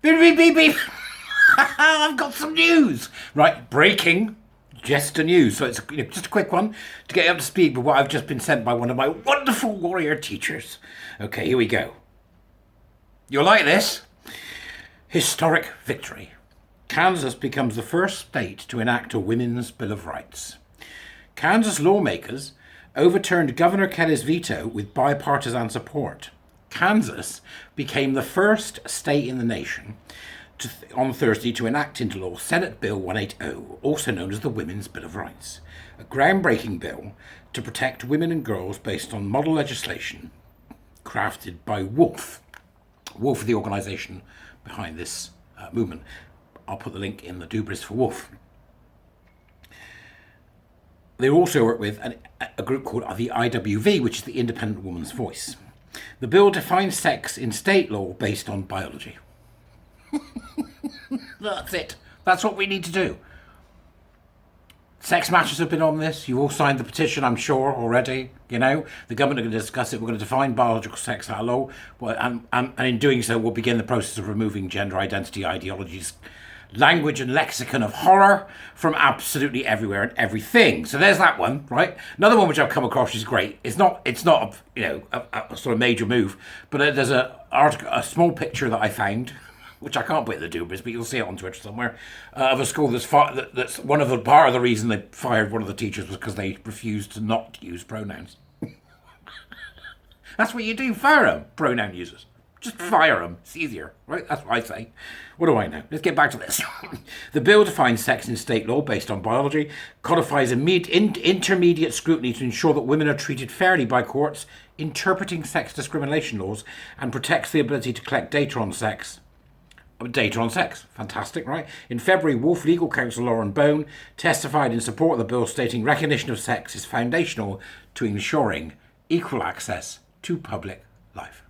Beep, beep, beep, beep. I've got some news. Right, breaking Jester news. So it's just a quick one to get you up to speed with what I've just been sent by one of my wonderful warrior teachers. Okay, here we go. You'll like this. Historic victory. Kansas becomes the first state to enact a Women's Bill of Rights. Kansas lawmakers overturned Governor Kelly's veto with bipartisan support. Kansas became the first state in the nation on Thursday to enact into law Senate Bill 180, also known as the Women's Bill of Rights, a groundbreaking bill to protect women and girls based on model legislation crafted by Wolf. Wolf is the organisation behind this movement. I'll put the link in the Dubris for Wolf. They also work with a group called the IWV, which is the Independent Woman's Voice. The bill defines sex in state law based on biology. That's it. That's what we need to do. Sex Matters have been on this. You all signed the petition, I'm sure, already. The government are going to discuss it. We're going to define biological sex out of law. And in doing so, we'll begin the process of removing gender identity ideologies, language and lexicon of horror from absolutely everywhere and everything. So there's that one, right? Another one which I've come across is great. It's not a sort of major move, but there's a small picture that I found, which I can't put in the Dubris, but you'll see it on Twitter somewhere, of a school that's part of the reason they fired one of the teachers was because they refused to not use pronouns. That's what you do, fire them, pronoun users. Just fire them. It's easier, right? That's what I say. What do I know? Let's get back to this. The bill defines sex in state law based on biology, codifies intermediate scrutiny to ensure that women are treated fairly by courts interpreting sex discrimination laws, and protects the ability to collect data on sex. Fantastic, right? In February, Wolf legal counsel Lauren Bone testified in support of the bill, stating recognition of sex is foundational to ensuring equal access to public life.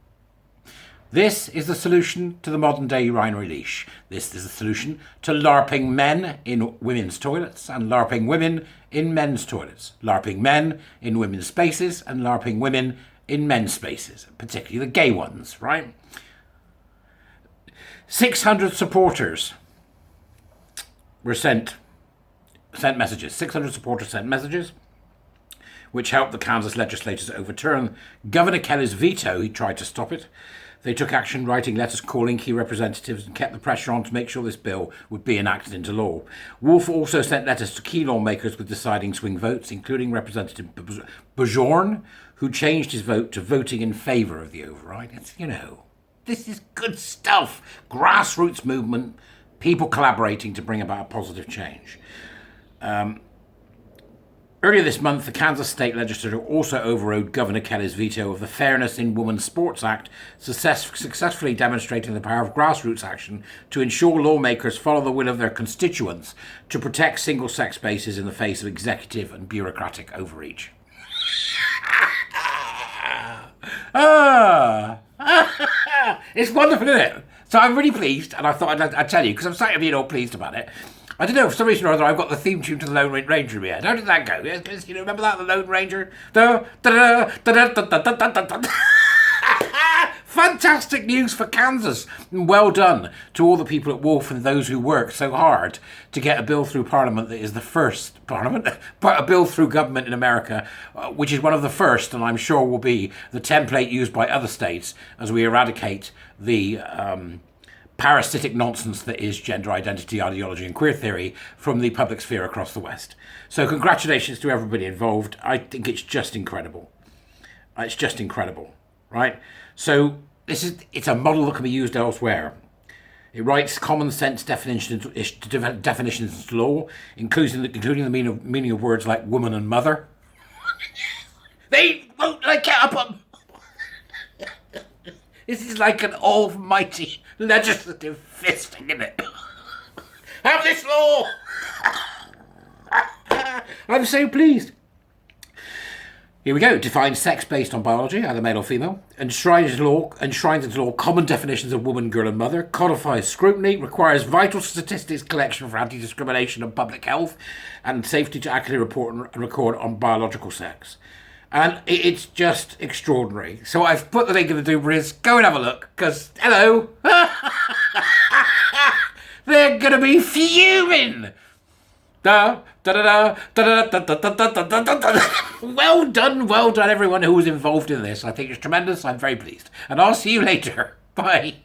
This is the solution to the modern-day Rhinery leash. This is the solution to LARPing men in women's toilets and LARPing women in men's toilets, LARPing men in women's spaces and LARPing women in men's spaces, particularly the gay ones, right? 600 supporters were sent messages. 600 supporters sent messages, which helped the Kansas legislators overturn Governor Kelly's veto. He tried to stop it. They took action, writing letters calling key representatives, and kept the pressure on to make sure this bill would be enacted into law. Wolf also sent letters to key lawmakers with deciding swing votes, including Representative Bjorn, who changed his vote to voting in favour of the override. This is good stuff. Grassroots movement, people collaborating to bring about a positive change. Earlier this month, the Kansas state legislature also overrode Governor Kelly's veto of the Fairness in Women's Sports Act, successfully demonstrating the power of grassroots action to ensure lawmakers follow the will of their constituents to protect single-sex spaces in the face of executive and bureaucratic overreach. It's wonderful, isn't it? So I'm really pleased, and I thought I'd tell you, because I'm starting to be all pleased about it. I don't know, for some reason or other, I've got the theme tune to the Lone Ranger in my head. How did that go? Remember that, the Lone Ranger? Fantastic news for Kansas. And well done to all the people at Wolf and those who worked so hard to get a bill through Parliament that is the first a bill through government in America, which is one of the first, and I'm sure will be the template used by other states as we eradicate the parasitic nonsense that is gender identity, ideology and queer theory from the public sphere across the West. So congratulations to everybody involved. I think it's just incredible. It's just incredible, right? So it's a model that can be used elsewhere. It writes common sense definitions into law, including the meaning of words like woman and mother. They won't let it up. This is like an almighty legislative fisting, isn't it? Have this law! I'm so pleased. Here we go. Defines sex based on biology, either male or female. Enshrines into law common definitions of woman, girl and mother. Codifies scrutiny. Requires vital statistics collection for anti-discrimination and public health and safety to accurately report and record on biological sex. And it's just extraordinary. So I've put the link in the Dubris. Go and have a look, because, hello! going to be fuming. Well done, everyone who was involved in this. I think it's tremendous. I'm very pleased. And I'll see you later. Bye.